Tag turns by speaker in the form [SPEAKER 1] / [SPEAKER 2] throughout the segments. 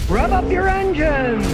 [SPEAKER 1] Rev up your engines!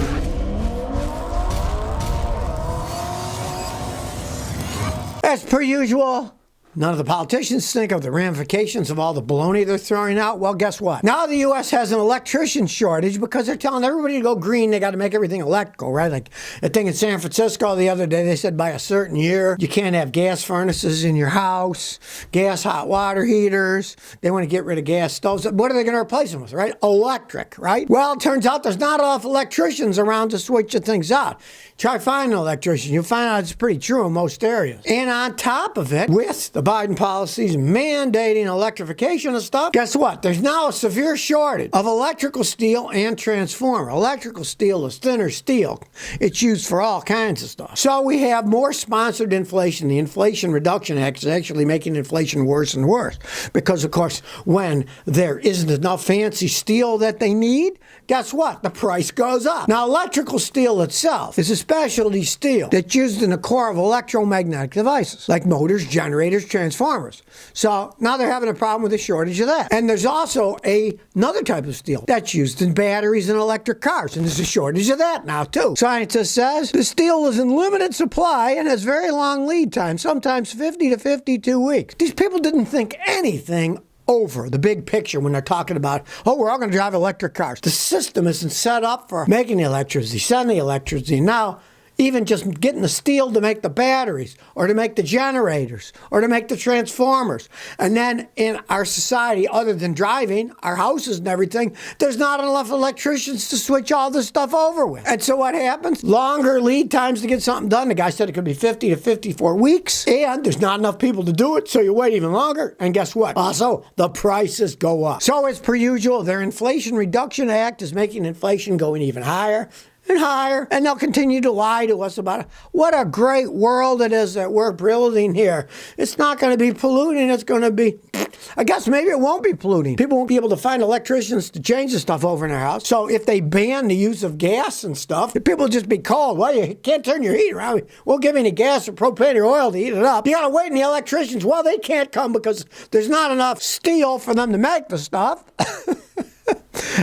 [SPEAKER 2] As per usual, none of the politicians think of the ramifications of all the baloney they're throwing out. Well, guess what? Now the U.S. has an electrician shortage because they're telling everybody to go green. They got to make everything electrical, right? Like a thing in San Francisco the other day, they said by a certain year, you can't have gas furnaces in your house, gas hot water heaters. They want to get rid of gas stoves. What are they going to replace them with, right? Electric, right? Well, it turns out there's not enough electricians around to switch the things out. Try finding an electrician. You'll find out it's pretty true in most areas. And on top of it, with the Biden policies mandating electrification of stuff, guess what? There's now a severe shortage of electrical steel and transformer. Electrical steel is thinner steel. It's used for all kinds of stuff. So we have more sponsored inflation. The Inflation Reduction Act is actually making inflation worse and worse. Because, of course, when there isn't enough fancy steel that they need, guess what? The price goes up. Now, electrical steel itself is a specialty steel that's used in the core of electromagnetic devices, like motors, generators, transformers. So now they're having a problem with the shortage of that. And there's also another type of steel that's used in batteries and electric cars, and there's a shortage of that now, too. Scientists says the steel is in limited supply and has very long lead times, sometimes 50 to 52 weeks. These people didn't think anything over the big picture when they're talking about, oh, we're all going to drive electric cars. The system isn't set up for making the electricity, sending the electricity. Now, even just getting the steel to make the batteries or to make the generators or to make the transformers. And then in our society, other than driving, our houses and everything, there's not enough electricians to switch all this stuff over with. And so what happens? Longer lead times to get something done. The guy said it could be 50 to 54 weeks. And there's not enough people to do it, so you wait even longer. And guess what? Also, the prices go up. So as per usual, their Inflation Reduction Act is making inflation going even higher and higher, and they'll continue to lie to us about what a great world it is that we're building here. It's not going to be polluting. It's going to be, I guess maybe it won't be polluting. People won't be able to find electricians to change the stuff over in their house. So if they ban the use of gas and stuff, people will just be cold. Well, you can't turn your heat around. We'll give you any gas or propane or oil to heat it up. You got to wait on the electricians. Well, they can't come because there's not enough steel for them to make the stuff.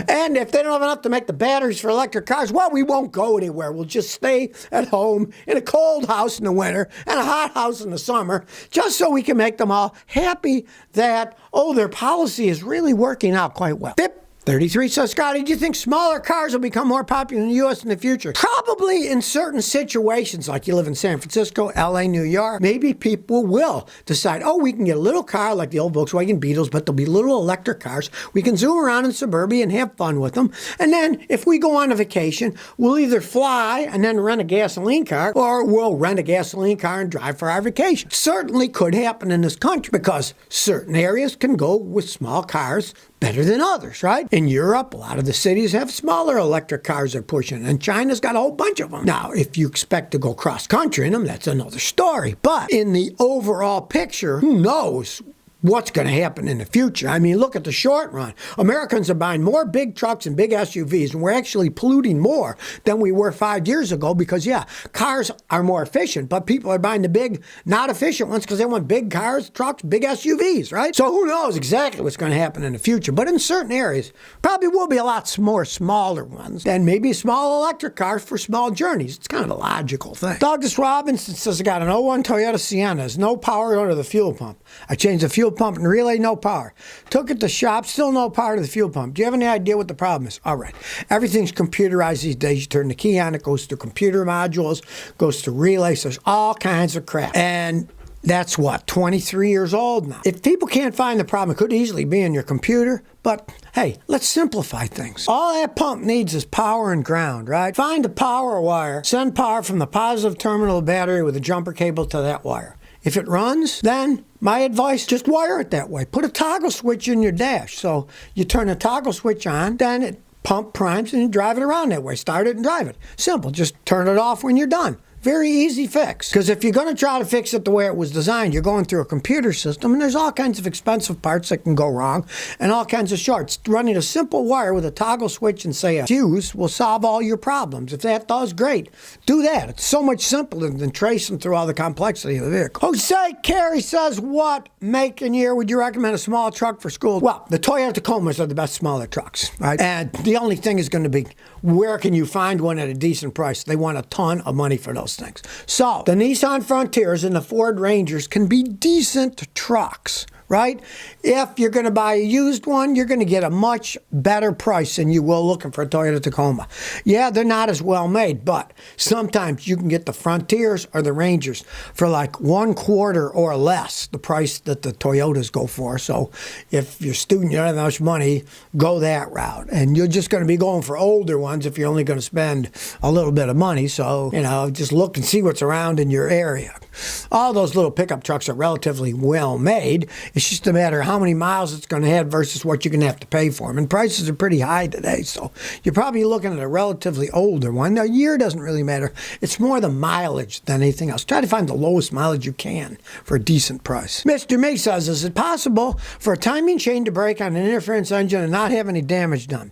[SPEAKER 2] And if they don't have enough to make the batteries for electric cars, well, we won't go anywhere. We'll just stay at home in a cold house in the winter and a hot house in the summer, just so we can make them all happy that, oh, their policy is really working out quite well. Bip 33 says, Scotty, do you think smaller cars will become more popular in the U.S. in the future? Probably in certain situations, like you live in San Francisco, L.A., New York. Maybe people will decide, oh, we can get a little car like the old Volkswagen Beetles, but there'll be little electric cars. We can zoom around in suburbia and have fun with them. And then if we go on a vacation, we'll either fly and then rent a gasoline car, or we'll rent a gasoline car and drive for our vacation. Certainly could happen in this country because certain areas can go with small cars better than others, right? In Europe, a lot of the cities have smaller electric cars they're pushing, and China's got a whole bunch of them. Now, if you expect to go cross-country in them, that's another story. But in the overall picture, who knows what's going to happen in the future? I mean, look at the short run. Americans are buying more big trucks and big SUVs, and we're actually polluting more than we were 5 years ago because, yeah, cars are more efficient, but people are buying the big, not efficient ones because they want big cars, trucks, big SUVs, right? So who knows exactly what's going to happen in the future. But in certain areas, probably will be a lot more smaller ones than maybe small electric cars for small journeys. It's kind of a logical thing. Douglas Robinson says, I got an '01 Toyota Sienna. There's no power under the fuel pump. I changed the fuel pump and relay, no power. Took it to shop, still no power to the fuel pump. Do you have any idea what the problem is? All right. Everything's computerized these days. You turn the key on, it goes to computer modules, goes to relays. There's all kinds of crap. And that's what, 23 years old now. If people can't find the problem, it could easily be in your computer. But hey, let's simplify things. All that pump needs is power and ground, right? Find the power wire, send power from the positive terminal of the battery with a jumper cable to that wire. If it runs, then my advice, just wire it that way. Put a toggle switch in your dash. So you turn the toggle switch on, then it pump primes and you drive it around that way. Start it and drive it. Simple. Just turn it off when you're done. Very easy fix. Because if you're going to try to fix it the way it was designed, you're going through a computer system, and there's all kinds of expensive parts that can go wrong, and all kinds of shorts. Running a simple wire with a toggle switch and, say, a fuse will solve all your problems. If that does, great. Do that. It's so much simpler than tracing through all the complexity of the vehicle. Jose Carey says, what make and year would you recommend a small truck for school? Well, the Toyota Tacomas are the best smaller trucks, right? And the only thing is going to be, where can you find one at a decent price? They want a ton of money for those things. So the Nissan Frontiers and the Ford Rangers can be decent trucks, right? If you're going to buy a used one, you're going to get a much better price than you will looking for a Toyota Tacoma. Yeah, they're not as well made, but sometimes you can get the Frontiers or the Rangers for like 1/4 or less the price that the Toyotas go for. So if you're a student, you don't have that much money, go that route. And you're just going to be going for older ones if you're only going to spend a little bit of money. So, just look and see what's around in your area. All those little pickup trucks are relatively well made. It's just a matter of how many miles it's going to have versus what you're going to have to pay for them. And prices are pretty high today, so you're probably looking at a relatively older one. Now, year doesn't really matter. It's more the mileage than anything else. Try to find the lowest mileage you can for a decent price. Mr. May says, is it possible for a timing chain to break on an interference engine and not have any damage done?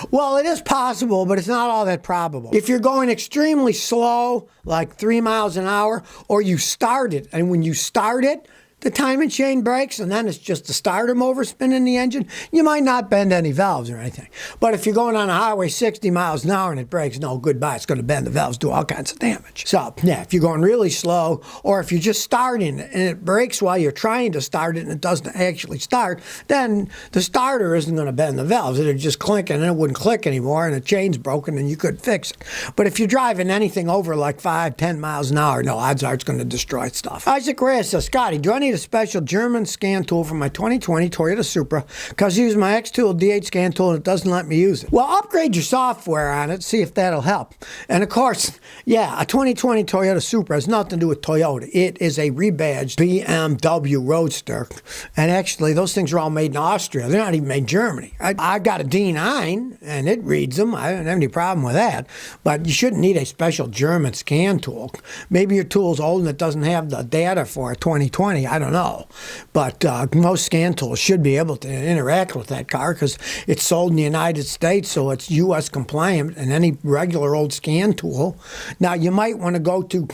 [SPEAKER 2] Well, it is possible, but it's not all that probable. If you're going extremely slow, like 3 miles an hour, or you start it, and when you start it, the timing chain breaks, and then it's just the starter motor spinning the engine, you might not bend any valves or anything. But if you're going on a highway 60 miles an hour and it breaks, no, goodbye. It's going to bend the valves, do all kinds of damage. So, yeah, if you're going really slow, or if you're just starting it and it breaks while you're trying to start it and it doesn't actually start, then the starter isn't going to bend the valves. It'll just click and it wouldn't click anymore, and the chain's broken and you could fix it. But if you're driving anything over like 5-10 miles an hour, no, odds are it's going to destroy stuff. Isaac Reyes says, Scotty, do I need a special German scan tool for my 2020 Toyota Supra because I use my X-Tool D8 scan tool and it doesn't let me use it? Well, upgrade your software on it, see if that'll help. And of course, yeah, a 2020 Toyota Supra has nothing to do with Toyota. It is a rebadged BMW Roadster. And actually, those things are all made in Austria. They're not even made in Germany. I got a D9 and it reads them. I don't have any problem with that. But you shouldn't need a special German scan tool. Maybe your tool's old and it doesn't have the data for a 2020. I don't know. But most scan tools should be able to interact with that car because it's sold in the United States, so it's U.S. compliant, and any regular old scan tool. Now, you might want to go to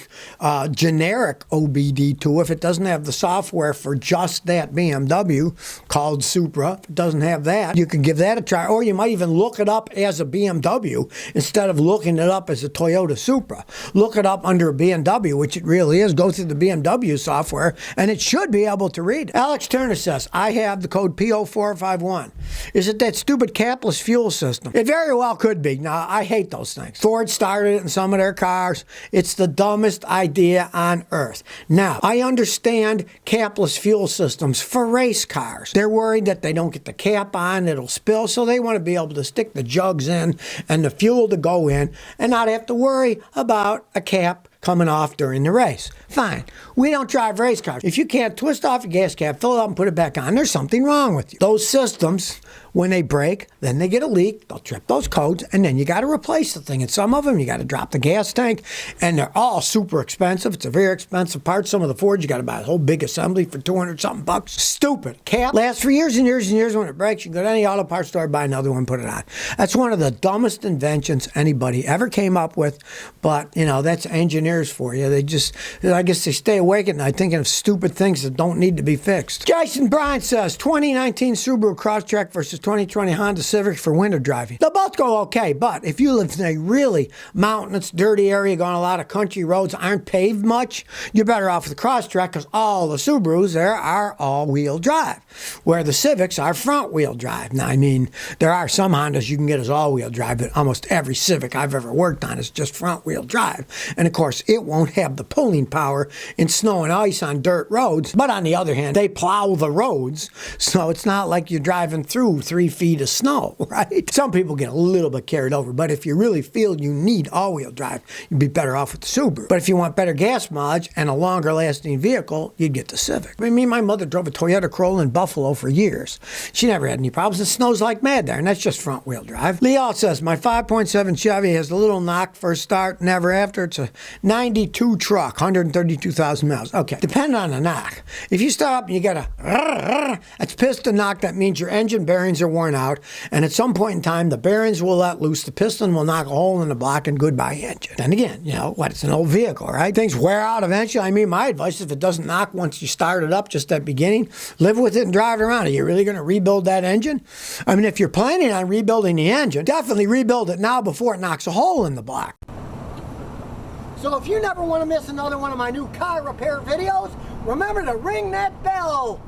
[SPEAKER 2] generic OBD2 if it doesn't have the software for just that BMW called Supra. If it doesn't have that, you can give that a try. Or you might even look it up as a BMW instead of looking it up as a Toyota Supra. Look it up under a BMW, which it really is. Go through the BMW software, and it should be able to read. Alex Turner says, I have the code PO451. Is it that stupid capless fuel system? It very well could be. Now, I hate those things. Ford started it in some of their cars. It's the dumbest idea on earth. Now, I understand capless fuel systems for race cars. They're worried that they don't get the cap on, it'll spill, so they want to be able to stick the jugs in and the fuel to go in and not have to worry about a cap coming off during the race. Fine. We don't drive race cars. If you can't twist off your gas cap, fill it up and put it back on, there's something wrong with you. Those systems, when they break, then they get a leak, they'll trip those codes, and then you got to replace the thing. And some of them, you got to drop the gas tank, and they're all super expensive. It's a very expensive part. Some of the Fords, you got to buy a whole big assembly for $200-something bucks. Stupid. Cap lasts for years and years and years. When it breaks, you can go to any auto parts store, buy another one, put it on. That's one of the dumbest inventions anybody ever came up with, but, that's engineers for you. They just, I guess they stay awake at night thinking of stupid things that don't need to be fixed. Jason Bryant says, 2019 Subaru Crosstrek versus 2020 Honda Civic for winter driving. They'll both go okay, but if you live in a really mountainous, dirty area, going a lot of country roads, aren't paved much, you're better off with the Crosstrek because all the Subarus there are all-wheel drive, where the Civics are front-wheel drive. Now, I mean, there are some Hondas you can get as all-wheel drive, but almost every Civic I've ever worked on is just front-wheel drive. And, of course, it won't have the pulling power in snow and ice on dirt roads. But on the other hand, they plow the roads, so it's not like you're driving through 3 feet of snow, right? Some people get a little bit carried over, but if you really feel you need all-wheel drive, you'd be better off with the Subaru. But if you want better gas mileage and a longer-lasting vehicle, you'd get the Civic. I mean, me and my mother drove a Toyota Corolla in Buffalo for years. She never had any problems. It snows like mad there, and that's just front-wheel drive. Lee says, my 5.7 Chevy has a little knock first start, never after. It's a 92 truck, 132,000 miles. Okay, depending on the knock. If you start up and you get a that's piston knock, that means your engine bearings are worn out, and at some point in time, the bearings will let loose, the piston will knock a hole in the block, and goodbye engine. And again, you know what, it's an old vehicle, right? Things wear out eventually. I mean, my advice, if it doesn't knock once you start it up, just at beginning, live with it and drive it around. Are you really going to rebuild that engine? I mean, if you're planning on rebuilding the engine, definitely rebuild it now before it knocks a hole in the block. So if you never want to miss another one of my new car repair videos, remember to ring that bell.